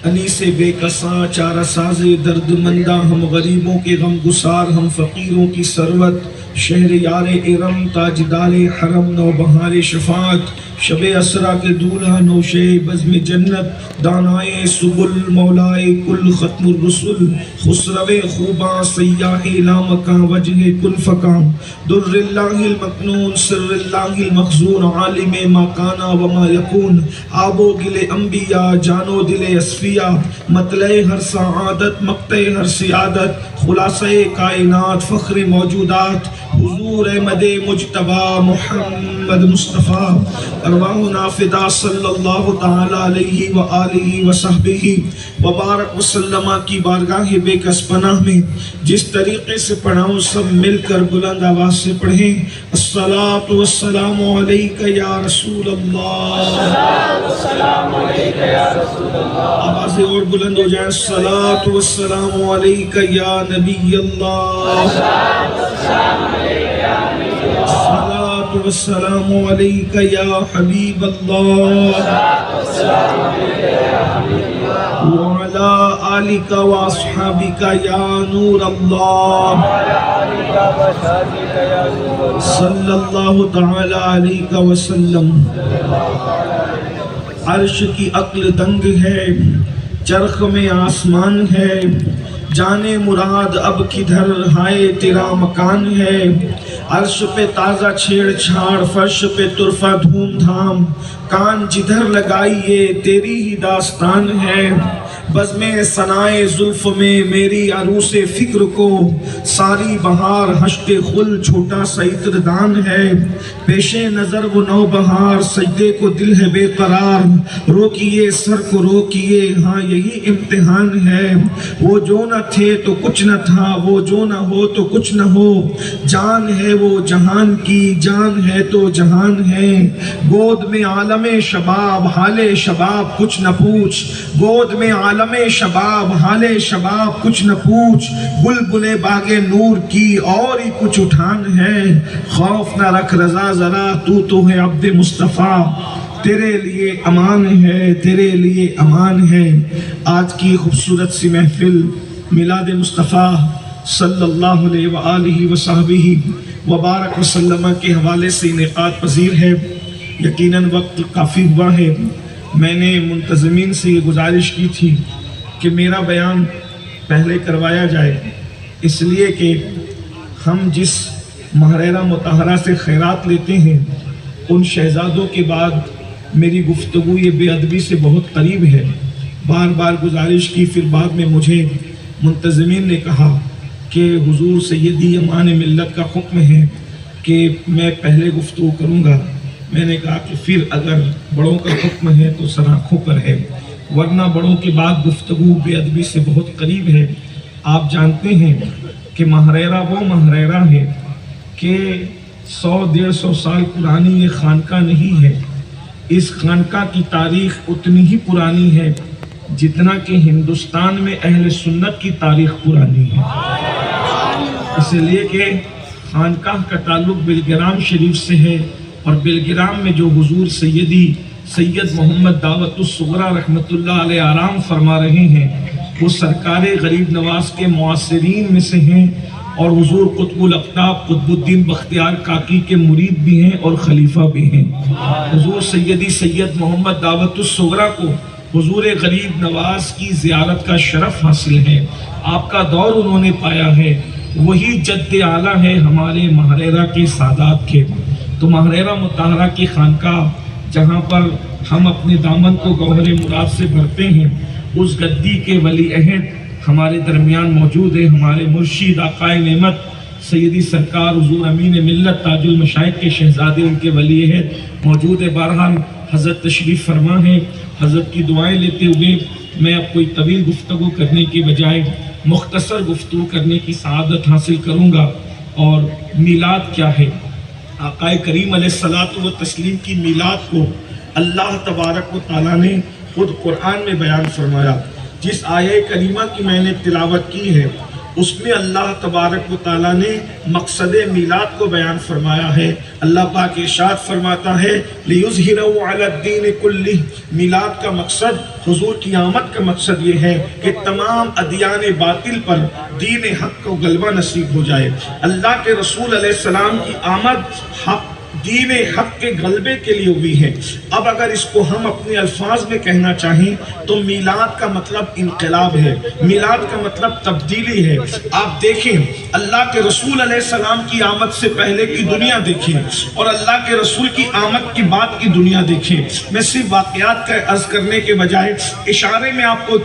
انیس بے کساں چارہ ساز درد مندہ، ہم غریبوں کے غم گسار، ہم فقیروں کی ثروت، شہر یار ارم تاجدار حرم، نو بہار شفاعت، شب اسرا کے دولہا نوشے بزم جنت، دانائے سبل مولائے کل ختم الرسل، خسرو خوباں سیاہ لامکاں وجہ کل فکاں، در اللہ المکنون سر اللہ المخزون، عالم ما کانا وما یکون، آب و گل انبیاء جان و دل اصفیاء، مطلع ہر سعادت مقطع ہر سیادت، خلاصہ کائنات فخر موجودات، حضور احمد مجتبی محمد مصطفیٰ، ارواحنا فدا صلی اللہ تعالی علیہ وآلہ وصحبہ وبارک وسلم کی بارگاہ بے کس پناہ میں جس طریقے سے پڑھاؤں سب مل کر بلند آواز سے پڑھیں، الصلاۃ والسلام علیک یا رسول اللہ، آوازیں اور بلند ہو جائیں، الصلاۃ والسلام علیک یا نبی اللہ، الصلاۃ والسلام علیک یا حبیب اللہ، وعلا آلک واصحابک یا نور اللہ، صلی اللہ تعالی علیہ وسلم۔ عرش کی عقل دنگ ہے، چرخ میں آسمان ہے، جانے مراد اب کدھر ہائے تیرا مکان ہے، عرش پہ تازہ چھیڑ چھاڑ فرش پہ طرفہ دھوم دھام، کان جدھر لگائیے تیری ہی داستان ہے، بزم ثنائے زلف میں میری عروس فکر کو ساری بہار حشت خل چھوٹا سا عطر دان ہے، پیش نظر وہ نو بہار سجدے کو دل ہے بے قرار، روکیے سر کو روکیے ہاں یہی امتحان ہے، وہ جو نہ تھے تو کچھ نہ تھا، وہ جو نہ ہو تو کچھ نہ ہو، جان ہے وہ جہان کی جان ہے تو جہان ہے، گود میں عالم شباب حال شباب کچھ نہ پوچھ، گود میں عالم شباب حال شباب کچھ نہ پوچھ، بلبل باغ نور کی اور ہی کچھ اٹھان ہے، خوف نہ رکھ رضا ذرا تو ہے عبد مصطفیٰ، تیرے لیے امان ہے تیرے لیے امان ہے۔ آج کی خوبصورت سی محفل میلاد مصطفیٰ صلی اللہ علیہ وآلہ وصحبہ وبارک وسلم کے حوالے سے انعقاد پذیر ہے۔ یقیناً وقت کافی ہوا ہے، میں نے منتظمین سے یہ گزارش کی تھی کہ میرا بیان پہلے کروایا جائے، اس لیے کہ ہم جس محررہ مطہرہ سے خیرات لیتے ہیں ان شہزادوں کے بعد میری گفتگو یہ بے ادبی سے بہت قریب ہے۔ بار بار گزارش کی، پھر بعد میں مجھے منتظمین نے کہا کہ حضور سیدی امان ملت کا حکم ہے کہ میں پہلے گفتگو کروں گا۔ میں نے کہا کہ پھر اگر بڑوں کا حکم ہے تو سر آنکھوں پر ہے، ورنہ بڑوں کے بعد گفتگو بے ادبی سے بہت قریب ہے۔ آپ جانتے ہیں کہ محررہ وہ محررہ ہے کہ 100-150 سال پرانی یہ خانقاہ نہیں ہے، اس خانقاہ کی تاریخ اتنی ہی پرانی ہے جتنا کہ ہندوستان میں اہل سنت کی تاریخ پرانی ہے، اس لیے کہ خانقاہ کا تعلق بلگرام شریف سے ہے، اور بلگرام میں جو حضور سیدی سید محمد دعوت الصغریٰ رحمۃ اللہ علیہ آرام فرما رہے ہیں وہ سرکار غریب نواز کے معاصرین میں سے ہیں، اور حضور قطب الاقطاب قطب الدین بختیار کاکی کے مرید بھی ہیں اور خلیفہ بھی ہیں۔ حضور سیدی سید محمد دعوت الصغریٰ کو حضور غریب نواز کی زیارت کا شرف حاصل ہے، آپ کا دور انہوں نے پایا ہے، وہی جد اعلیٰ ہے ہمارے محررہ کے سادات کے۔ تو محررہ مطہرہ کی خانقاہ جہاں پر ہم اپنے دامن کو گوہر مراد سے بھرتے ہیں، اس گدی کے ولی عہد ہمارے درمیان موجود ہے، ہمارے مرشد آقائے نعمت سیدی سرکار حضور امین ملت تاج المشائخ کے شہزادے ان کے ولی عہد موجود ہے۔ بہرحال حضرت تشریف فرما ہے، حضرت کی دعائیں لیتے ہوئے میں اب کوئی طویل گفتگو کرنے کی بجائے مختصر گفتگو کرنے کی سعادت حاصل کروں گا۔ اور میلاد کیا ہے؟ آقا کریم علیہ الصلاۃ والتسلیم کی میلاد کو اللہ تبارک و تعالیٰ نے خود قرآن میں بیان فرمایا۔ جس آیہ کریمہ کی میں نے تلاوت کی ہے اس میں اللہ تبارک و تعالیٰ نے مقصد میلاد کو بیان فرمایا ہے۔ اللہ پاک ارشاد فرماتا ہے لِيُظْهِرَهُ عَلَى الدِّينِ كُلِّهِ، میلاد کا مقصد، حضور کی آمد کا مقصد یہ ہے کہ تمام ادیان باطل پر دین حق کو غلبہ نصیب ہو جائے۔ اللہ کے رسول علیہ السلام کی آمد حق دین حق کے غلبے کے لیے ہوئی ہے۔ اب اگر اس کو ہم اپنے الفاظ میں کہنا چاہیں تو میلاد کا مطلب انقلاب ہے، میلاد کا مطلب تبدیلی ہے۔ آپ دیکھیں اللہ کے رسول علیہ السلام کی آمد سے پہلے کی دنیا دیکھیں اور اللہ کے رسول کی آمد کی بعد کی دنیا دیکھیں۔ میں صرف واقعات کا عرض کرنے کے بجائے اشارے میں آپ کو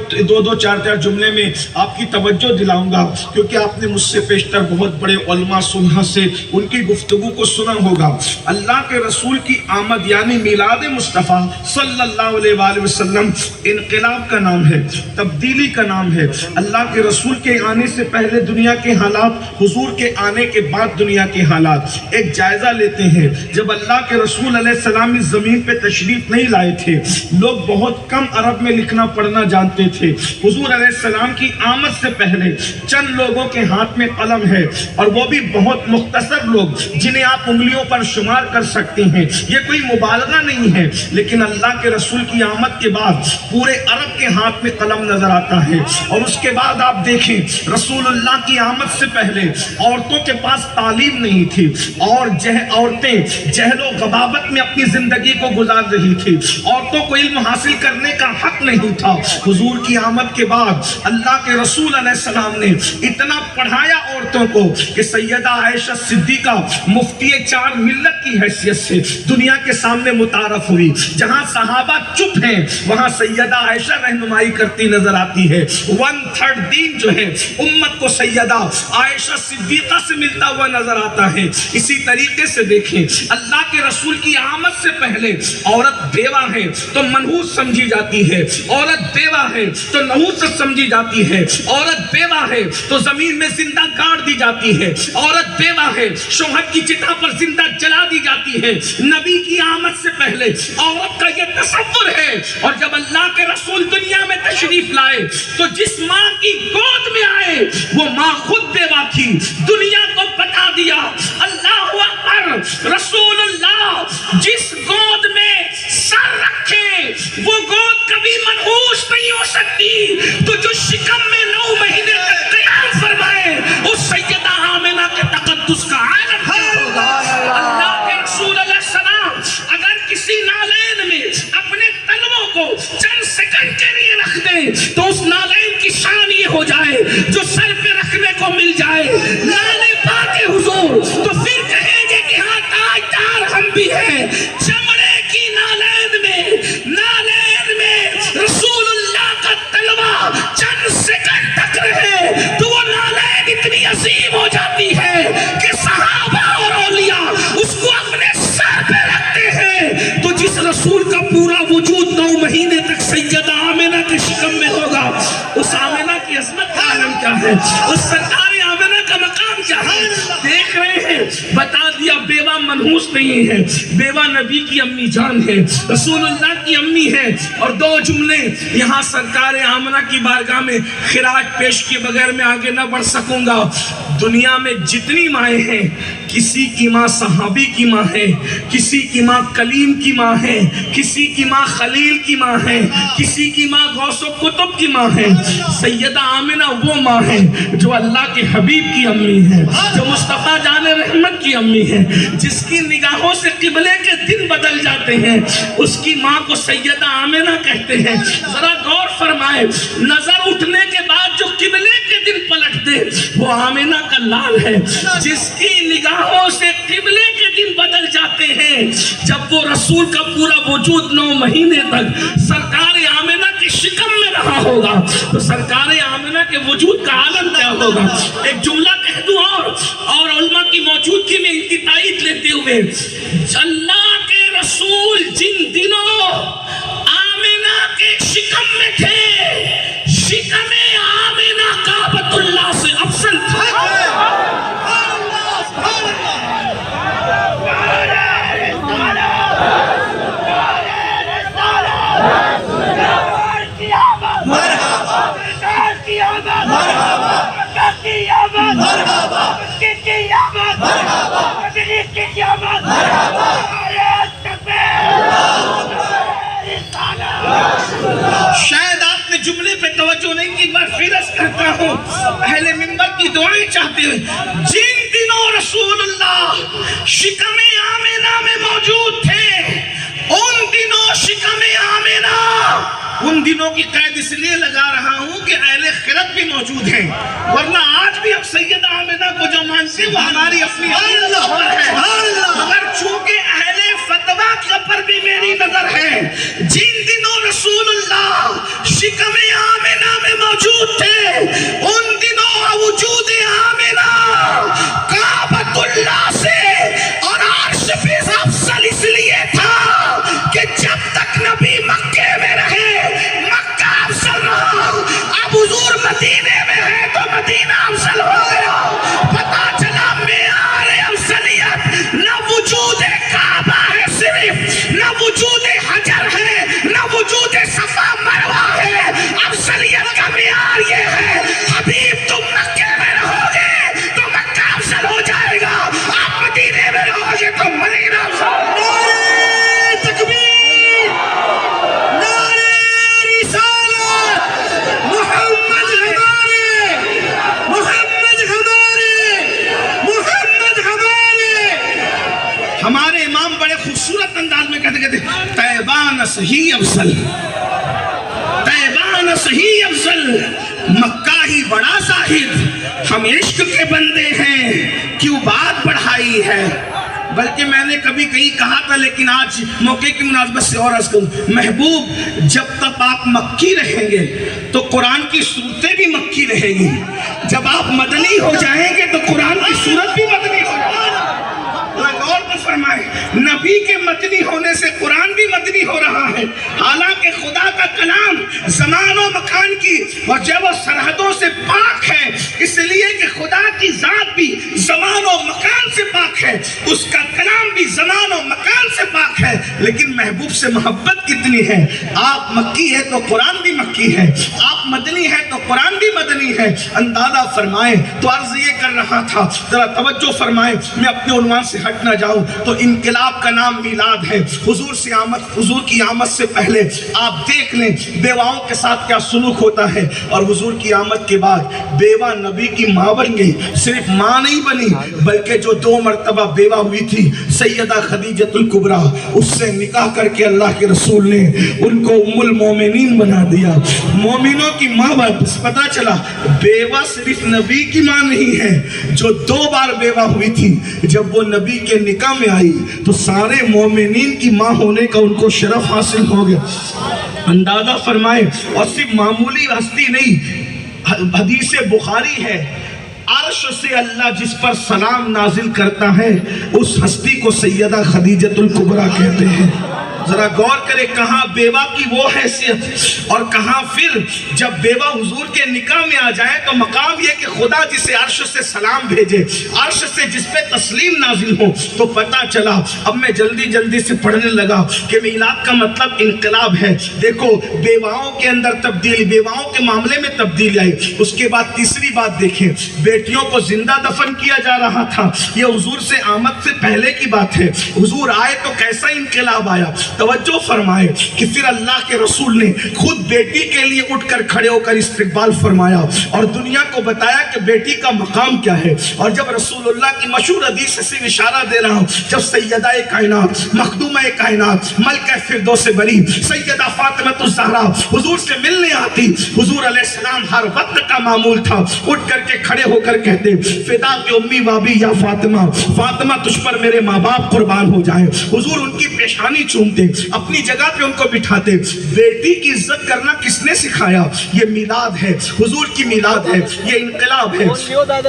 دو چار جملے میں آپ کی توجہ دلاؤں گا، کیونکہ آپ نے مجھ سے پیشتر بہت بڑے علماء صلحاء سے ان کی گفتگو کو سنا ہوگا۔ اللہ کے رسول کی آمد یعنی میلاد مصطفیٰ صلی اللہ علیہ وآلہ وسلم انقلاب کا نام ہے، تبدیلی کا نام ہے۔ اللہ کے رسول کے آنے سے پہلے دنیا کے حالات، حضور کے آنے کے بعد دنیا کے حالات ایک جائزہ لیتے ہیں۔ جب اللہ کے رسول علیہ السلام اس زمین پہ تشریف نہیں لائے تھے، لوگ بہت کم عرب میں لکھنا پڑھنا جانتے تھے۔ حضور علیہ السلام کی آمد سے پہلے چند لوگوں کے ہاتھ میں قلم ہے، اور وہ بھی بہت مختصر لوگ جنہیں آپ انگلیوں پر شمار کر سکتے ہیں، یہ کوئی مبالغہ نہیں ہے۔ لیکن اللہ کے رسول کی آمد کے بعد پورے عرب کے ہاتھ میں قلم نظر آتا ہے۔ اور اس کے بعد آپ دیکھیں رسول اللہ کی آمد سے پہلے عورتوں کے پاس تعلیم نہیں تھی، اور عورتیں جہل و غباوت میں اپنی زندگی کو گزار رہی تھی، عورتوں کو علم حاصل کرنے کا حق نہیں تھا۔ حضور کی آمد کے بعد اللہ کے رسول علیہ السلام نے اتنا پڑھایا عورتوں کو کہ سیدہ عائشہ صدیقہ مفتی چار ملت کی حیثیت سے دنیا کے سامنے متعارف ہوئی۔ جہاں صحابہ چپ ہیں وہاں سیدہ عائشہ رہنمائی کرتی نظر آتی ہے۔ 1/3 دین جو ہے امت کو سیدہ عائشہ صدیقہ سے ملتا ہوا نظر آتا ہے۔ اسی طریقے سے دیکھیں اللہ کے رسول کی آمد سے پہلے عورت بیوہ ہے تو منحوس سمجھی جاتی ہے، عورت بیوہ ہے تو نحوست سمجھی جاتی ہے، عورت بیوہ ہے تو زمین میں زندہ گاڑ دی جاتی ہے، عورت بیوہ ہے شوہر کی چتا پر زندہ جلا دی جاتی ہے۔ نبی کی آمد سے پہلے عورت کا یہ تصور ہے، اور جب اللہ کے رسول دنیا میں تشریف لائے تو جس ماں کی گود میں آئے وہ ماں خود بیوہ تھی۔ دنیا کو بتا دیا اللہ اکبر، رسول اللہ جس گود میں سر رکھے وہ گود کبھی منحوس نہیں ہو سکتی۔ تو جو شکم میں 9 مہینے تک قیام فرمائے اس سیدہ آمنہ کے تقدس کا عالم کیا ہوگا۔ اللہ کے رسول علیہ السلام اگر کسی نالین میں اپنے تلووں کو چند سیکنڈ کے لیے رکھ دیں تو اس نالین کی شان یہ ہو جائے جو سر پہ رکھنے کو مل جائے، لانے پاک حضور، تو پھر کہیں گے کہ ہاں تاجدار ہم بھی ہیں۔ چمڑے کی نالین میں رسول اللہ کا تلوہ چند سیکنڈ تک رہے تو وہ نالین اتنی عظیم ہو جاتی ہے کہ صحابہ اور اولیاء اس کو اپنے سر پہ رکھتے ہیں۔ تو جس رسول کا پورا وجود 9 مہینے تک سیدہ آمنہ کے شکم میں ہوگا، اس آمنہ کی عظمت کا عالم کیا ہے، اس سرکار آمنہ کا مقام کیا ہے۔ دیکھ رہے ہیں بتا دیا بیوہ منحوس نہیں ہے، بیوہ نبی کی امی جان ہے، رسول اللہ کی امی ہے۔ اور 2 جملے یہاں سرکار آمنہ کی بارگاہ میں خراج پیش کے بغیر میں آگے نہ بڑھ سکوں گا۔ دنیا میں جتنی مائیں ہیں، کسی کی ماں صحابی کی ماں ہے، کسی کی ماں کلیم کی ماں ہے، کسی کی ماں خلیل کی ماں ہے، کسی کی ماں غوث و کتب کی ماں ہے۔ سیدہ آمنہ وہ ماں ہے جو اللہ کے حبیب کی امی ہے، جو مصطفیٰ جان رحمت کی امی ہے، جس کی نگاہوں سے قبلے کے دن بدل جاتے ہیں، اس کی ماں کو سیدہ آمنہ کہتے ہیں۔ ذرا غور فرمائے، نظر اٹھنے کے بعد جو قبلے کے دن پلٹ دے وہ آمنہ کا لال ہے، جس کی نگاہوں سے قبلے کے دن بدل جاتے ہیں۔ جب وہ رسول کا پورا وجود 9 مہینے تک سرکار آمنہ کے شکم میں رہا ہوگا تو سرکار آمنہ کے وجود کا عالم کیا ہوگا۔ ایک جملہ کہہ دوں اور علماء کی موجودگی میں ان کی تائید لیتے ہوئے، اللہ کے رسول جن دنوں آمنہ کے شکم میں تھے، شکم آمنہ کعبۃ اللہ سے افضل تھا۔ توجہ نہیں کی، ایک بار پھر عرض کرتا ہوں اہل منبر کی دعائیں چاہتے ہوئے، جن دنوں رسول اللہ شکم آمنہ میں موجود تھے، ان دنوں شکم آمنہ، ان دنوں کی قید اس لیے لگا رہا ہوں کہ اہل خرد بھی موجود ہیں، ورنہ آج بھی اب سیدہ آمنہ کو جو مانتے وہ ہماری اپنی ہے، مگر چونکہ اہل فتویٰ کے پر بھی میری نظر ہے، جن دنوں رسول اللہ شکم آمنہ میں موجود تھے، ان دنوں وجود آمنہ کعبۃ اللہ سے اور عرش پہ افضل اس لیے تھا کہ جب تک نبی مکے میں رہے مکہ افضل رہا، اب حضور مدینے میں ہے تو مدینہ افضل ہو گیا، پتا چلا معیار افضلیت نہ وجود کعبہ ہے صرف، نہ وجود حجر ہے، نہ وجود صفا مروہ ہے، افضلیت کا معیار یہ ہے حبیب تم مکے میں رہو گے تو مکہ افضل ہو جائے گا، آپ مدینے میں رہو گے تو مدینہ افضل ہو جائے گا۔ ہمارے امام بڑے خوبصورت انداز میں کہتے طیبان صحیح افضل، طیبان صحیح افضل، مکہ ہی بڑا زاہد، ہم عشق کے بندے ہیں کیوں بات بڑھائی ہے۔ بلکہ میں نے کبھی کہیں کہا تھا لیکن آج موقع کی مناسبت سے اور عرض کروں، محبوب جب تک آپ مکی رہیں گے تو قرآن کی صورتیں بھی مکی رہیں گی، جب آپ مدنی ہو جائیں گے تو قرآن کی صورت بھی مدنی ہو جائے گی۔ غور تو فرمائے، نبی کے مدنی ہونے سے قرآن بھی مدنی ہو رہا ہے، حالانکہ خدا کا کلام زمان و مکان کی وجہ و سرحدوں سے پاک ہے، اس لیے کہ خدا کی ذات بھی زمان و مکان سے پاک ہے، اس کا کلام بھی زمان و مکان سے پاک ہے، لیکن محبوب سے محبت کتنی ہے، آپ مکی ہے تو قرآن بھی مکی ہے، آپ مدنی ہے تو قرآن بھی مدنی ہے، اندازہ فرمائیں۔ تو عرض یہ کر رہا تھا، ذرا توجہ فرمائیں، میں اپنے عنوان سے ہٹ نہ جاؤں، تو انقلاب کا نام میلاد ہے۔ حضور کی آمد سے پہلے آپ دیکھ لیں بیواؤں کے ساتھ کیا سلوک ہوتا ہے، اور حضور کی آمد کے بعد بیوہ نبی کی ماں بن گئی، صرف ماں نہیں بنی بلکہ جو 2 مرتبہ بیوہ ہوئی تھی سیدہ خدیجۃ الکبریٰ، اس سے نکاح کر کے اللہ کے رسول نے ان کو ام المومنین بنا دیا، مومنوں کی ماں باپ۔ پتا چلا بیوہ صرف نبی کی ماں نہیں ہے، جو 2 بار بیوہ ہوئی تھی جب وہ نبی کے نکاح میں آئی تو سارے مومنین کی ماں ہونے کا ان کو شرف حاصل ہو گیا۔ اندازہ فرمائے، اور صرف معمولی ہستی نہیں، حدیث بخاری ہے، عرش سے اللہ جس پر سلام نازل کرتا ہے اس ہستی کو سیدہ خدیجۃ الکبریٰ کہتے ہیں۔ ذرا غور کرے، کہاں بیوہ کی وہ حیثیت اور کہاں پھر جب بیوہ حضور کے نکاح میں آ جائے تو مقام یہ کہ خدا جسے عرش سے سلام بھیجے، عرش سے جس پہ تسلیم نازل ہو۔ تو پتا چلا، اب میں جلدی سے پڑھنے لگا کہ میلاد کا مطلب انقلاب ہے۔ دیکھو بیواؤں کے اندر تبدیلی، بیواؤں کے معاملے میں تبدیلی آئی۔ اس کے بعد تیسری بات دیکھیں، بیٹیوں کو زندہ دفن کیا جا رہا تھا، یہ حضور سے آمد سے پہلے کی بات ہے۔ حضور آئے تو کیسا انقلاب آیا، توجہ فرمائے کہ پھر اللہ کے رسول نے خود بیٹی کے لیے اٹھ کر کھڑے ہو کر استقبال فرمایا اور دنیا کو بتایا کہ بیٹی کا مقام کیا ہے۔ اور جب رسول اللہ کی مشہور حدیث سے اشارہ دے رہا ہوں، جب سیدہ کائنات، مخدومہ کائنات، ملکہ فردوس بری سیدہ فاطمہ الزہرا حضور سے ملنے آتی، حضور علیہ السلام ہر وقت کا معمول تھا اٹھ کر کے کھڑے ہو کر کہتے، فدا کے امی بابی یا فاطمہ، فاطمہ تجھ پر میرے ماں باپ قربان ہو جائیں۔ حضور ان کی پیشانی چومتے، اپنی جگہ پہ ان کو بٹھاتے۔ بیٹی کی عزت کرنا کس نے سکھایا؟ یہ میلاد ہے، حضور کی میلاد ہے، یہ انقلاب ہے۔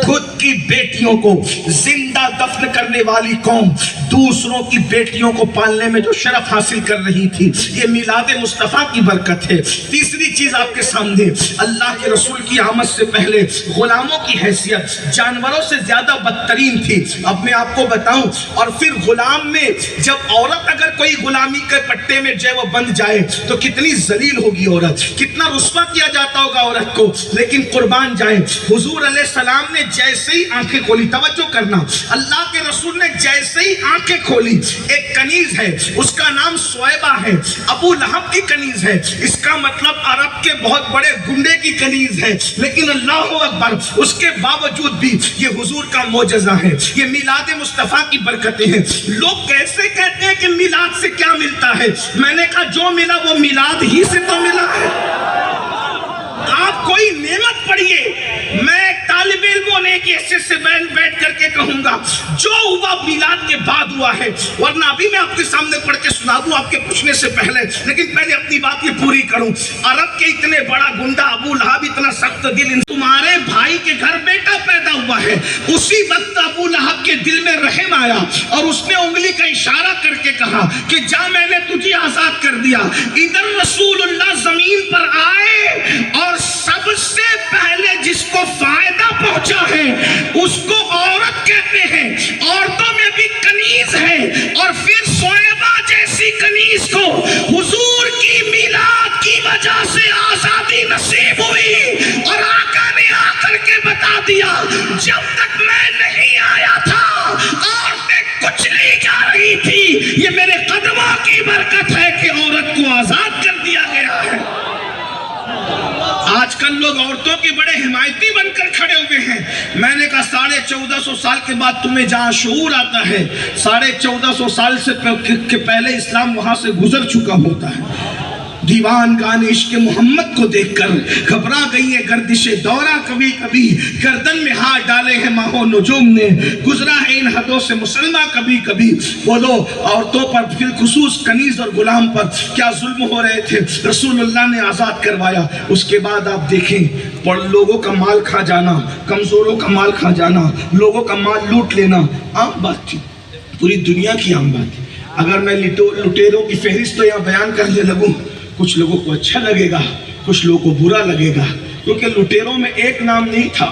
خود کی بیٹیوں کو زندہ دفن کرنے والی قوم دوسروں کی بیٹیوں کو پالنے میں جو شرف حاصل کر رہی تھی، یہ میلاد مصطفیٰ کی برکت ہے۔ تیسری چیز آپ کے سامنے، اللہ کے رسول کی آمد سے پہلے غلاموں کی حیثیت جانوروں سے زیادہ بدترین تھی۔ اب میں آپ کو بتاؤں، اور پھر غلام میں جب عورت اگر کوئی غلامی کے پٹے میں جو ہے وہ بند جائے تو کتنی ذلیل ہوگی عورت، کتنا رسوا کیا جاتا ہوگا عورت کو، لیکن قربان جائیں حضور علیہ السلام نے جیسے ہی آنکھیں کھولی، توجہ کرنا، اللہ کے رسول نے جیسے ہی آنکھیں کھولی، ایک کنیز ہے اس کا نام سویبہ ہے، ابو لہب کی کنیز ہے، اس کا مطلب عرب کے بہت بڑے گنڈے کی کنیز ہے، لیکن اللہ اکبر اس کے باوجود بھی یہ حضور کا معجزہ ہے، یہ میلاد مصطفیٰ کی برکتیں ہیں۔ لوگ کیسے کہتے ہیں کہ میلاد سے کیا ملتا ہے؟ میں نے کہا جو ملا وہ میلاد ہی سے تو ملا ہے۔ آپ کوئی نعمت پڑھیے، میں ایک طالب علم ہونے کی حیثیت سے بیٹھ کر کے کہوں گا جو ہوا میلاد کے بعد ہوا ہے، ورنہ ابھی میں آپ کے سامنے پڑھ کے سنا دوں آپ کے پوچھنے سے پہلے، لیکن پہلے اپنی بات یہ پوری کروں۔ عرب کے اتنے بڑا گنڈا ابو لہب، اتنا سخت دل، تمہارے بھائی کے گھر بیٹا پیدا ہوا ہے، اسی وقت ابو لہب کے دل میں رحم آیا اور اس نے انگلی کا اشارہ کر کے کہا کہ جا میں نے تجھے آزاد کر دیا۔ ادھر رسول اللہ زمین پر آئے اور سب سے پہلے جس کو فائدہ پہنچا ہے اس کو عورت کہتے ہیں، عورتوں میں بھی کنیز ہے، اور پھر سویبہ جیسی کنیز کو حضور کی میلاد کی وجہ سے آزادی نصیب ہوئی، اور آقا نے آ کر کے بتا دیا جب تک میں نہیں آیا تھا عورتیں کچھ نہیں جا رہی تھی، یہ میرے قدموں کی برکت ہے کہ عورت کو آزاد کر دیا گیا ہے۔ آج کل لوگ عورتوں کے بڑے حمایتی بن کر کھڑے ہوئے ہیں۔ میں نے کہا 1450 سال کے بعد تمہیں جہاں شعور آتا ہے، 1450 سال سے پہلے اسلام وہاں سے گزر چکا ہوتا ہے۔ دیوان گانے عشق محمد کو دیکھ کر گھبرا گئی ہے گردش دورہ، کبھی کبھی گردن میں ہاتھ ڈالے ہیں ماہ و نجوم نے، گزرا ہے ان حدوں سے مسلمہ کبھی کبھی۔ بولو عورتوں پر بالخصوص کنیز اور غلام پر کیا ظلم ہو رہے تھے، رسول اللہ نے آزاد کروایا۔ اس کے بعد آپ دیکھیں لوگوں کا مال کھا جانا، کمزوروں کا مال کھا جانا، لوگوں کا مال لوٹ لینا عام بات تھی، پوری دنیا کی عام بات ہے۔ اگر میں لٹیروں کی فہرست تو یہاں بیان کرنے لگوں، کچھ لوگوں کو اچھا لگے گا، کچھ لوگوں کو برا لگے گا، کیونکہ لٹیروں میں ایک نام نہیں تھا۔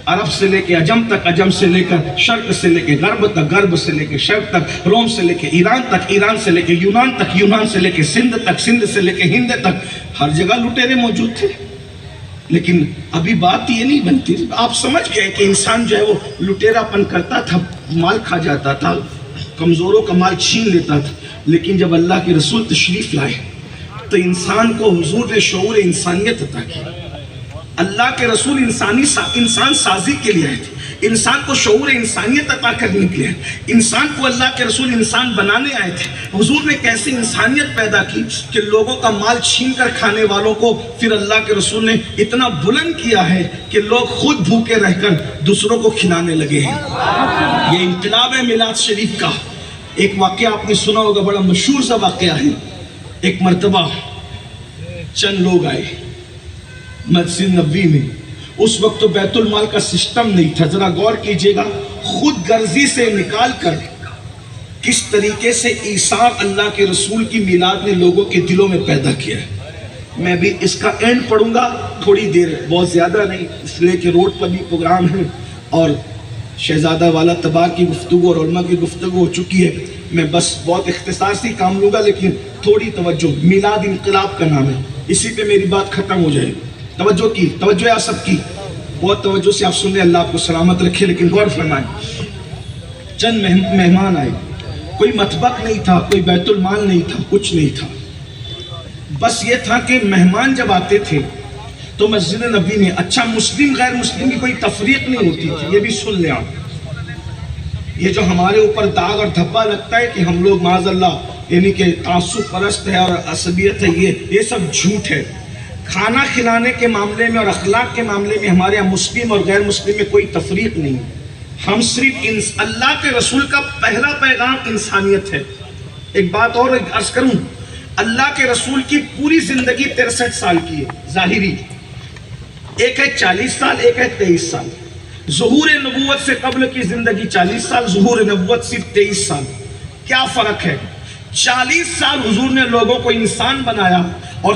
عرب سے لے کے عجم تک، عجم سے لے کر شرق سے لے کے غرب تک، غرب سے لے کے شرق تک، روم سے لے کے ایران تک، ایران سے لے کے یونان تک، یونان سے لے کے سندھ تک، سندھ سے لے کے ہند تک، ہر جگہ لٹیرے موجود تھے۔ لیکن ابھی بات یہ نہیں بنتی، آپ سمجھ گئے کہ انسان جو ہے وہ لٹیرا پن کرتا تھا، مال کھا جاتا تھا، کمزوروں کا مال چھین لیتا تھا۔ لیکن جب اللہ کے رسول تشریف لائے تو انسان کو حضور نے شعور انسانیت عطا کی۔ اللہ کے رسول انسان سازی کے لیے آئے تھے، انسان کو شعور انسانیت عطا کرنے کے لیے، انسان کو اللہ کے رسول انسان بنانے آئے تھے۔ حضور نے کیسی انسانیت پیدا کی کہ لوگوں کا مال چھین کر کھانے والوں کو پھر اللہ کے رسول نے اتنا بلند کیا ہے کہ لوگ خود بھوکے رہ کر دوسروں کو کھلانے لگے ہیں۔ یہ انقلاب ہے میلاد شریف کا۔ ایک واقعہ آپ نے سنا ہوگا، بڑا مشہور سا واقعہ ہے۔ ایک مرتبہ چند لوگ آئے مسجد نبوی میں، اس وقت تو بیت المال کا سسٹم نہیں تھا، ذرا غور کیجئے گا، خود غرضی سے نکال کر کس طریقے سے ایثار اللہ کے رسول کی میلاد نے لوگوں کے دلوں میں پیدا کیا ہے۔ میں بھی اس کا اینڈ پڑھوں گا تھوڑی دیر، بہت زیادہ نہیں، اس لیے کہ روڈ پر بھی پروگرام ہے اور شہزادہ والا تبار کی گفتگو اور علماء کی گفتگو ہو چکی ہے۔ میں بس بہت اختصار سے کام لوں گا، لیکن تھوڑی توجہ، میلاد انقلاب کا نام ہے، اسی پہ میری بات ختم ہو جائے۔ توجہ کی، توجہ ہے آپ سب کی، بہت توجہ سے آپ سن لیں، اللہ آپ کو سلامت رکھے۔ لیکن غور فرمائیں، چند مہمان آئے، کوئی مطبخ نہیں تھا، کوئی بیت المال نہیں تھا، کچھ نہیں تھا، بس یہ تھا کہ مہمان جب آتے تھے تو مسجد نبوی میں، اچھا مسلم غیر مسلم کی کوئی تفریق نہیں ہوتی تھی، یہ بھی سن لیں آپ۔ یہ جو ہمارے اوپر داغ اور دھبا لگتا ہے کہ ہم لوگ معاذ اللہ یعنی کہ تعصب پرست ہے اور عصبیت ہے، یہ سب جھوٹ ہے۔ کھانا کھلانے کے معاملے میں اور اخلاق کے معاملے میں ہمارے یہاں مسلم اور غیر مسلم میں کوئی تفریق نہیں ہے۔ ہم صرف اللہ کے رسول کا پہلا پیغام انسانیت ہے۔ ایک بات اور عرض کروں، اللہ کے رسول کی پوری زندگی 63 سال کی ہے ظاہری، ایک ہے 40 سال، ایک ہے 23 سال۔ ظہور نبوت سے قبل کی زندگی 40 سال، ظہور نبوت صرف 23 سال۔ کیا فرق ہے؟ 40 سال حضور نے لوگوں کو انسان بنایا اور